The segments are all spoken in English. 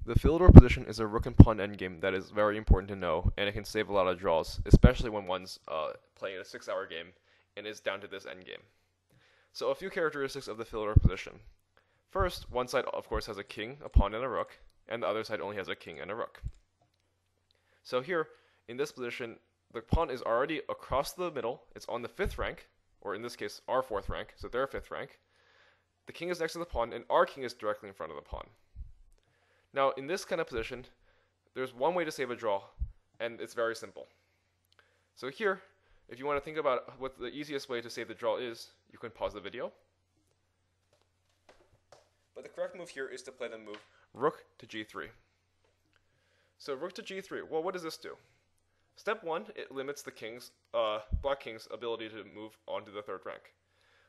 The Philador position is a rook and pawn endgame that is very important to know, and it can save a lot of draws, especially when one's playing a 6-hour game and is down to this endgame. So a few characteristics of the Philador position. First, one side of course has a king, a pawn, and a rook, and the other side only has a king and a rook. So here, in this position, the pawn is already across the middle, it's on the 5th rank, or in this case, our 4th rank, so their 5th rank. The king is next to the pawn, and our king is directly in front of the pawn. Now, in this kind of position, there's one way to save a draw, and it's very simple. So here, if you want to think about what the easiest way to save the draw is, you can pause the video. But the correct move here is to play the move rook to g3. So rook to g3, well, what does this do? Step 1, it limits the black king's ability to move onto the 3rd rank.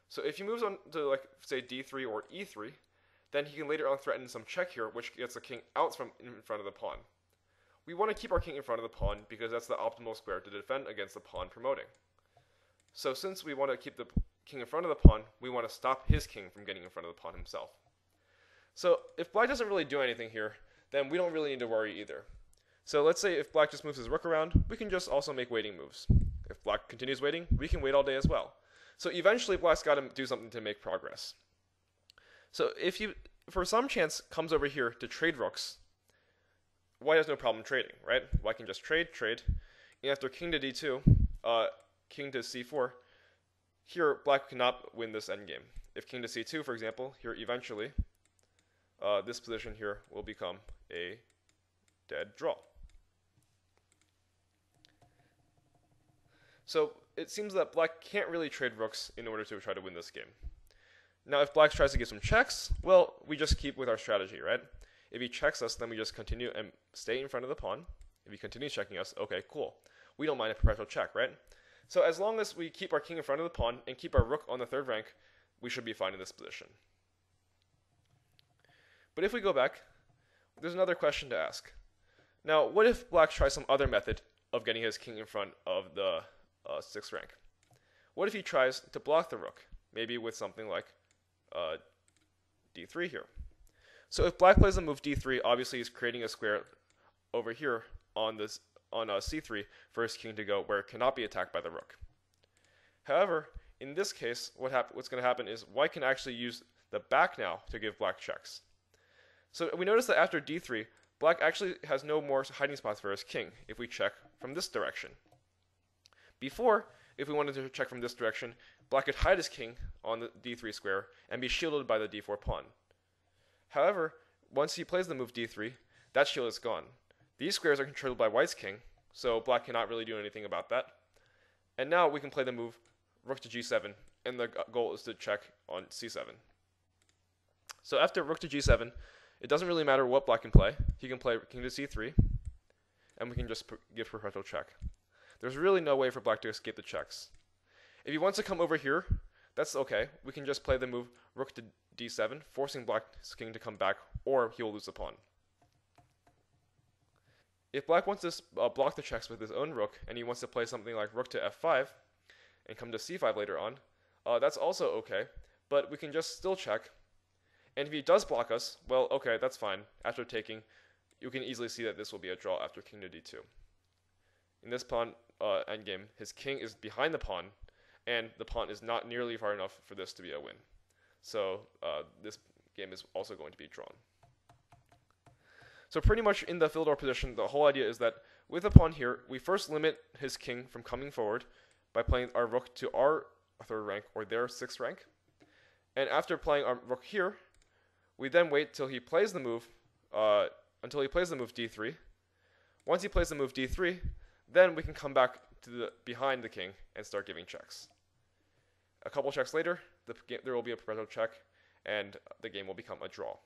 So if he moves on to, like, say, d3 or e3, then he can later on threaten some check here, which gets the king out from in front of the pawn. We want to keep our king in front of the pawn because that's the optimal square to defend against the pawn promoting. So since we want to keep the king in front of the pawn, we want to stop his king from getting in front of the pawn himself. So if black doesn't really do anything here, then we don't really need to worry either. So let's say if black just moves his rook around, we can just also make waiting moves. If black continues waiting, we can wait all day as well. So eventually black's got to do something to make progress. So if he, for some chance, comes over here to trade rooks, white has no problem trading, right? White can just trade, and after king to d2, king to c4, here black cannot win this endgame. If king to c2, for example, here eventually, this position here will become a dead draw. So it seems that black can't really trade rooks in order to try to win this game. Now if black tries to get some checks, well, we just keep with our strategy, right? If he checks us, then we just continue and stay in front of the pawn. If he continues checking us, okay, cool. We don't mind a perpetual check, right? So as long as we keep our king in front of the pawn and keep our rook on the 3rd rank, we should be fine in this position. But if we go back, there's another question to ask. Now, what if black tries some other method of getting his king in front of the 6th rank? What if he tries to block the rook, maybe with something like d3 here? So if black plays the move d3, obviously he's creating a square over here on c3 for his king to go where it cannot be attacked by the rook. However, in this case, what's going to happen is white can actually use the back now to give black checks. So we notice that after d3, black actually has no more hiding spots for his king if we check from this direction. Before, if we wanted to check from this direction, black could hide his king on the d3 square and be shielded by the d4 pawn. However, once he plays the move d3, that shield is gone. These squares are controlled by white's king, so black cannot really do anything about that. And now we can play the move rook to g7, and the goal is to check on c7. So after rook to g7, it doesn't really matter what black can play. He can play king to c3, and we can just give perpetual check. There's really no way for black to escape the checks. If he wants to come over here, that's okay. We can just play the move rook to d7, forcing black's king to come back, or he will lose the pawn. If black wants to block the checks with his own rook, and he wants to play something like rook to f5, and come to c5 later on, that's also okay, but we can just still check. And if he does block us, well, okay, that's fine. After taking, you can easily see that this will be a draw after king to d2. In this pawn endgame, his king is behind the pawn, and the pawn is not nearly far enough for this to be a win. So this game is also going to be drawn. So pretty much in the Philador position, the whole idea is that with the pawn here, we first limit his king from coming forward by playing our rook to our 3rd rank or their 6th rank. And after playing our rook here, we then wait till he plays the move, until he plays the move d3. Once he plays the move d3, then we can come back to behind the king and start giving checks. A couple checks later, there will be a perpetual check, and the game will become a draw.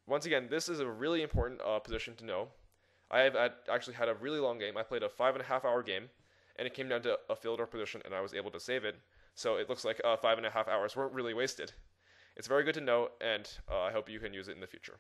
Once again, this is a really important position to know. I have actually had a really long game. I played a 5.5-hour game, and it came down to a Philador position, and I was able to save it. So it looks like 5.5 hours weren't really wasted. It's very good to know, and I hope you can use it in the future.